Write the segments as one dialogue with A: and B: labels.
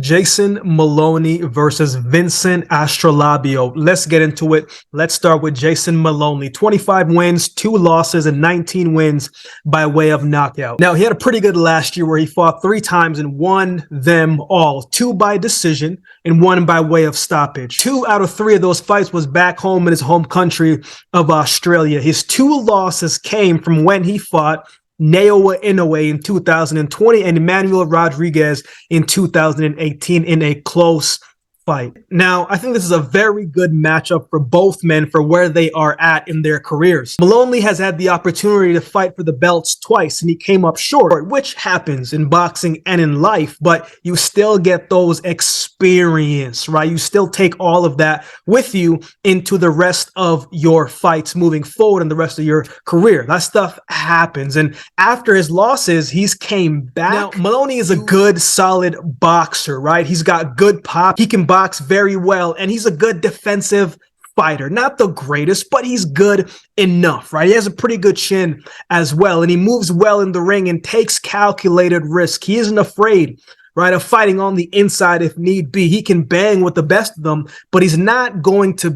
A: Jason Moloney versus Vincent Astrolabio. Let's get into it. Let's start with Jason Moloney. 25 wins, 2 losses, and 19 wins by way of knockout. Now, he had a pretty good last year where he fought 3 times and won them all. 2 by decision and 1 by way of stoppage. 2 out of 3 of those fights was back home in his home country of Australia. His 2 losses came from when he fought Naoya Inoue in 2020 and Emmanuel Rodriguez in 2018 in a close fight. Now, I think this is a very good matchup for both men for where they are at in their careers. Moloney has had the opportunity to fight for the belts twice, and he came up short, which happens in boxing and in life, but you still get those experience, right? You still take all of that with you into the rest of your fights moving forward in the rest of your career. That stuff happens, and after his losses, he's came back. Now, Moloney is a good, solid boxer, right? He's got good pop. He can box very well, and he's a good defensive fighter. Not the greatest, but he's good enough, right? He has a pretty good chin as well, and he moves well in the ring and takes calculated risk. He isn't afraid, right, of fighting on the inside if need be. He can bang with the best of them, but he's not going to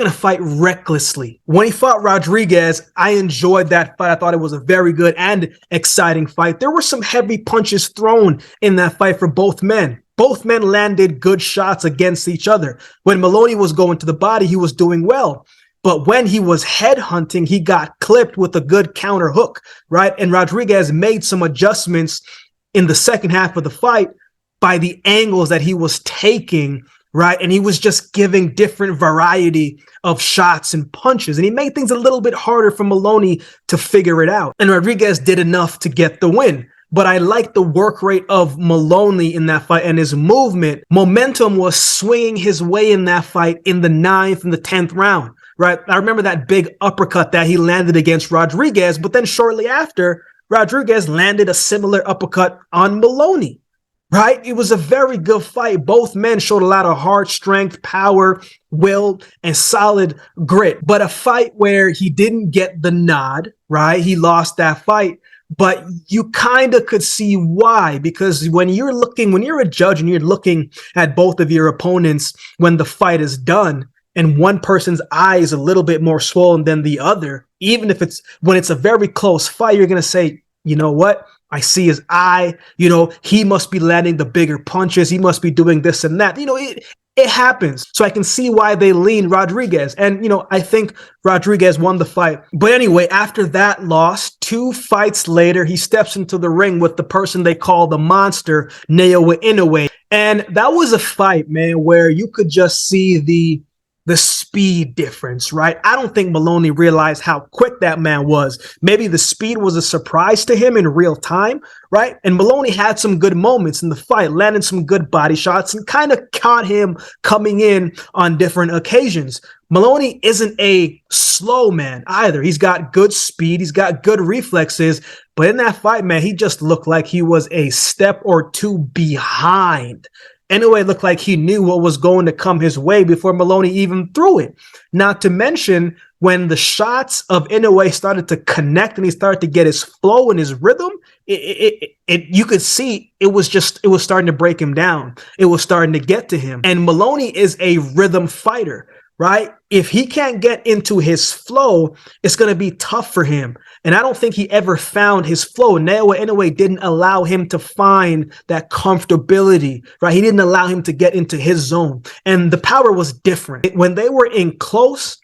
A: fight recklessly. When he fought Rodriguez, I enjoyed that fight. I thought it was a very good and exciting fight. There were some heavy punches thrown in that fight for both men. Both men landed good shots against each other. When Moloney was going to the body, he was doing well. But when he was headhunting, he got clipped with a good counter hook, right? And Rodriguez made some adjustments in the second half of the fight by the angles that he was taking, right? And he was just giving different variety of shots and punches. And he made things a little bit harder for Moloney to figure it out. And Rodriguez did enough to get the win. But I like the work rate of Moloney in that fight and his movement. Momentum was swinging his way in that fight in the 9th and the 10th round, right? I remember that big uppercut that he landed against Rodriguez, but then shortly after, Rodriguez landed a similar uppercut on Moloney, right? It was a very good fight. Both men showed a lot of heart, strength, power, will, and solid grit. But a fight where he didn't get the nod, right? He lost that fight. But you kind of could see why, because when you're a judge and you're looking at both of your opponents when the fight is done and one person's eye is a little bit more swollen than the other, even if when it's a very close fight, you're going to say, you know what? I see his eye, he must be landing the bigger punches. He must be doing this and that. It happens. So I can see why they lean Rodriguez. And, I think Rodriguez won the fight. But anyway, after that loss, 2 fights later, he steps into the ring with the person they call the monster, Naoya Inoue. And that was a fight, man, where you could just see the speed difference, right? I don't think Moloney realized how quick that man was. Maybe the speed was a surprise to him in real time, right? And Moloney had some good moments in the fight, landed some good body shots and kind of caught him coming in on different occasions. Moloney isn't a slow man either. He's got good speed. He's got good reflexes. But in that fight, man, he just looked like he was a step or 2 behind. Inoue looked like he knew what was going to come his way before Moloney even threw it. Not to mention, when the shots of Inoue started to connect and he started to get his flow and his rhythm, you could see it was starting to break him down. It was starting to get to him. And Moloney is a rhythm fighter, right? If he can't get into his flow, it's going to be tough for him. And I don't think he ever found his flow. Naoya Inoue didn't allow him to find that comfortability, right? He didn't allow him to get into his zone. And the power was different. When they were in close,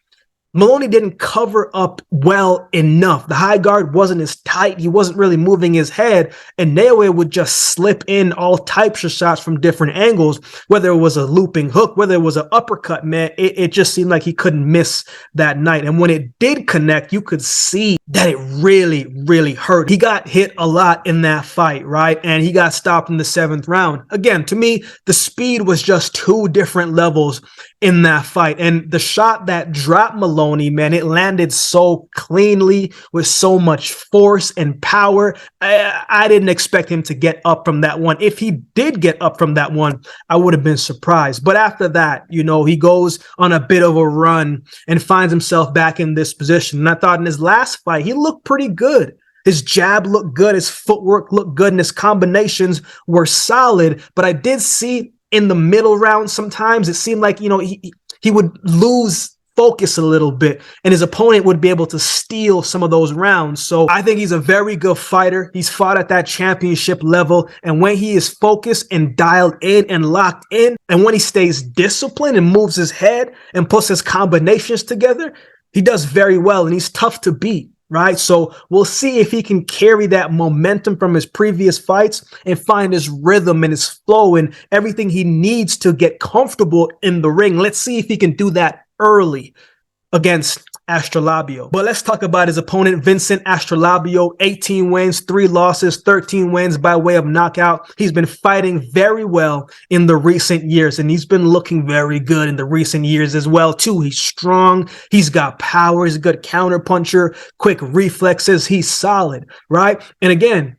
A: Moloney didn't cover up well enough. The high guard wasn't as tight. He wasn't really moving his head. And Naoya would just slip in all types of shots from different angles, whether it was a looping hook, whether it was an uppercut, man. It just seemed like he couldn't miss that night. And when it did connect, you could see that it really, really hurt. He got hit a lot in that fight, right? And he got stopped in the 7th round. Again, to me, the speed was just 2 different levels in that fight. And the shot that dropped Moloney, man, it landed so cleanly with so much force and power. I didn't expect him to get up from that one. If he did get up from that one, I would have been surprised. But after that, he goes on a bit of a run and finds himself back in this position. And I thought in his last fight, he looked pretty good. His jab looked good, his footwork looked good, and his combinations were solid. But I did see in the middle round sometimes it seemed like, he would lose focus a little bit and his opponent would be able to steal some of those rounds. So I think he's a very good fighter. He's fought at that championship level, and when he is focused and dialed in and locked in, and when he stays disciplined and moves his head and puts his combinations together, he does very well, and he's tough to beat, right? So we'll see if he can carry that momentum from his previous fights and find his rhythm and his flow and everything he needs to get comfortable in the ring. Let's see if he can do that early against Astrolabio. But let's talk about his opponent, Vincent Astrolabio. 18 wins, 3 losses, 13 wins by way of knockout. He's been fighting very well in the recent years, and he's been looking very good in the recent years as well, too. He's strong. He's got power. He's a good counter puncher, quick reflexes. He's solid, right? And again,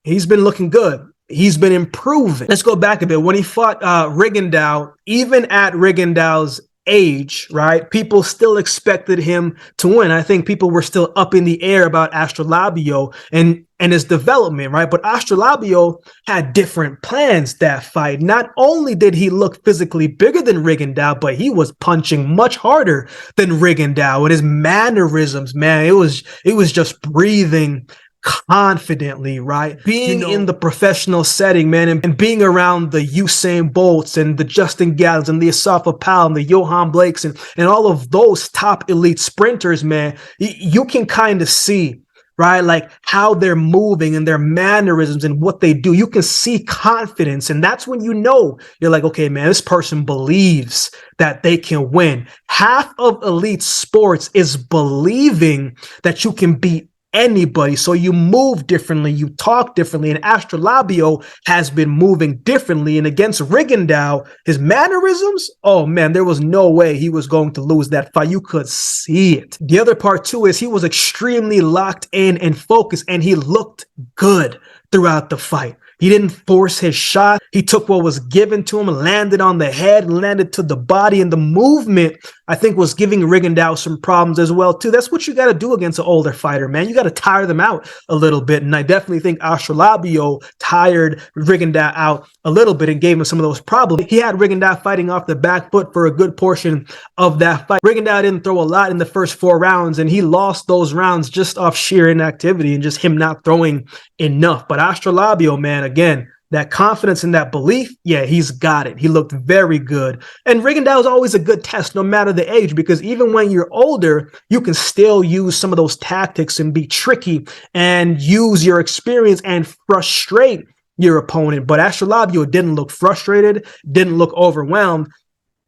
A: he's been looking good. He's been improving. Let's go back a bit. When he fought Rigondeaux, even at Rigondeaux's age, right, people still expected him to win. I think people were still up in the air about Astrolabio and his development, right? But Astrolabio had different plans that fight. Not only did he look physically bigger than Rigondeaux, but he was punching much harder than Rigondeaux, and his mannerisms, man, it was just breathing confidently, right? Being in the professional setting, man, and being around the Usain Bolts and the Justin Gatlins and the Asafa Powell and the Johan Blakes and all of those top elite sprinters, man, you can kind of see, right, like how they're moving and their mannerisms and what they do. You can see confidence, and that's when you're like, okay, man, this person believes that they can win. Half of elite sports is believing that you can beat anybody. So you move differently, you talk differently, and Astrolabio has been moving differently. And against Rigondeaux, his mannerisms, oh man, there was no way he was going to lose that fight. You could see it. The other part too is he was extremely locked in and focused, and he looked good throughout the fight. He didn't force his shot. He took what was given to him, landed on the head, landed to the body, and the movement, I think, was giving Rigondeaux some problems as well, too. That's what you got to do against an older fighter, man. You got to tire them out a little bit, and I definitely think Astrolabio tired Rigondeaux out a little bit and gave him some of those problems. He had Rigondeaux fighting off the back foot for a good portion of that fight. Rigondeaux didn't throw a lot in the first 4 rounds, and he lost those rounds just off sheer inactivity and just him not throwing enough. But Astrolabio, man, again, that confidence and that belief, yeah, he's got it. He looked very good. And Rigondeaux is always a good test, no matter the age, because even when you're older, you can still use some of those tactics and be tricky and use your experience and frustrate your opponent. But Astrolabio didn't look frustrated, didn't look overwhelmed.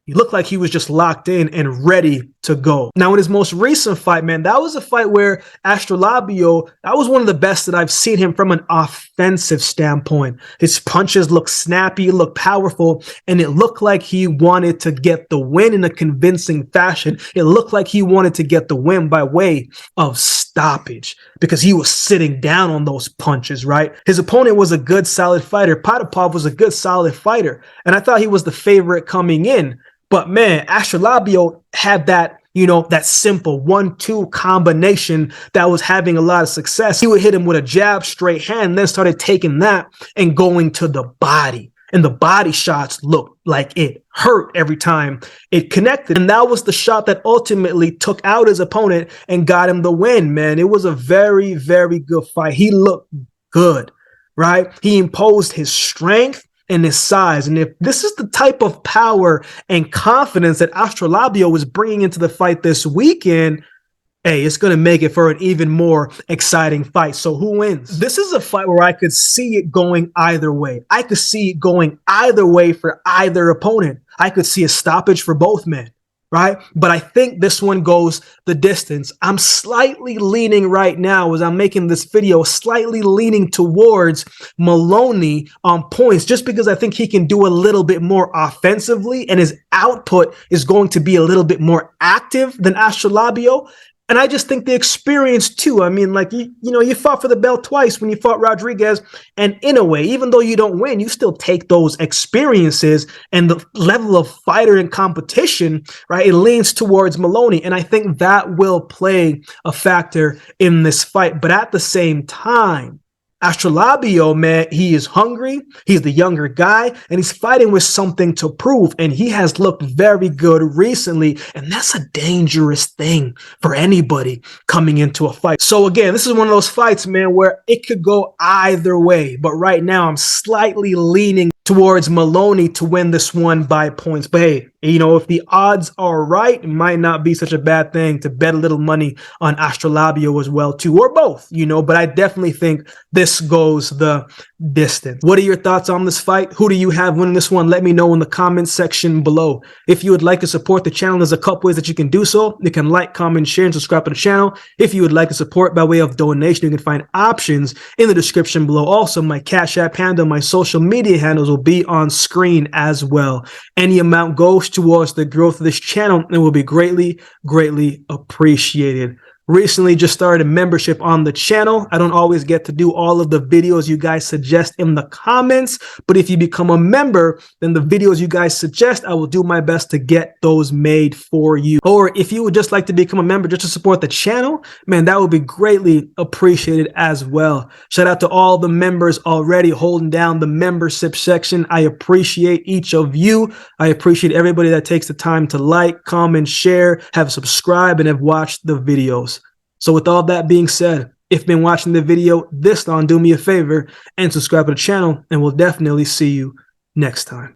A: He looked like he was just locked in and ready to go. Now, in his most recent fight, man, that was a fight where Astrolabio, that was one of the best that I've seen him from an offensive standpoint. His punches looked snappy, looked powerful, and it looked like he wanted to get the win in a convincing fashion. It looked like he wanted to get the win by way of stoppage because he was sitting down on those punches, right? His opponent was a good, solid fighter. Potapov was a good, solid fighter, and I thought he was the favorite coming in. But man, Astrolabio had that, that simple 1-2 combination that was having a lot of success. He would hit him with a jab, straight hand, then started taking that and going to the body. And the body shots looked like it hurt every time it connected. And that was the shot that ultimately took out his opponent and got him the win, man. It was a very, very good fight. He looked good, right? He imposed his strength and his size. And if this is the type of power and confidence that Astrolabio was bringing into the fight this weekend, hey, it's going to make it for an even more exciting fight. So who wins? This is a fight where I could see it going either way. I could see it going either way for either opponent. I could see a stoppage for both men, right? But I think this one goes the distance. I'm slightly leaning right now as I'm making this video, slightly leaning towards Moloney on points, just because I think he can do a little bit more offensively and his output is going to be a little bit more active than Astrolabio. And I just think the experience too. I mean, like, you fought for the belt twice when you fought Rodriguez. And in a way, even though you don't win, you still take those experiences and the level of fighter and competition, right? It leans towards Moloney. And I think that will play a factor in this fight. But at the same time, Astrolabio, man, he is hungry. He's the younger guy, and he's fighting with something to prove. And he has looked very good recently. And that's a dangerous thing for anybody coming into a fight. So again, this is one of those fights, man, where it could go either way. But right now, I'm slightly leaning towards Moloney to win this one by points. But hey, if the odds are right, it might not be such a bad thing to bet a little money on Astrolabio as well too, or both, but I definitely think this goes the distance. What are your thoughts on this fight? Who do you have winning this one? Let me know in the comments section below. If you would like to support the channel, there's a couple ways that you can do so. You can like, comment, share, and subscribe to the channel. If you would like to support by way of donation, you can find options in the description below. Also, my Cash App handle, my social media handles will be on screen as well. Any amount goes towards the growth of this channel and will be greatly appreciated. Recently just started a membership on the channel. I don't always get to do all of the videos you guys suggest in the comments, but if you become a member, then the videos you guys suggest, I will do my best to get those made for you. Or if you would just like to become a member just to support the channel, man, that would be greatly appreciated as well. Shout out to all the members already holding down the membership section. I appreciate each of you. I appreciate everybody that takes the time to like, comment, share, have subscribed, and have watched the videos. So with all that being said, if you've been watching the video this long, do me a favor and subscribe to the channel, and we'll definitely see you next time.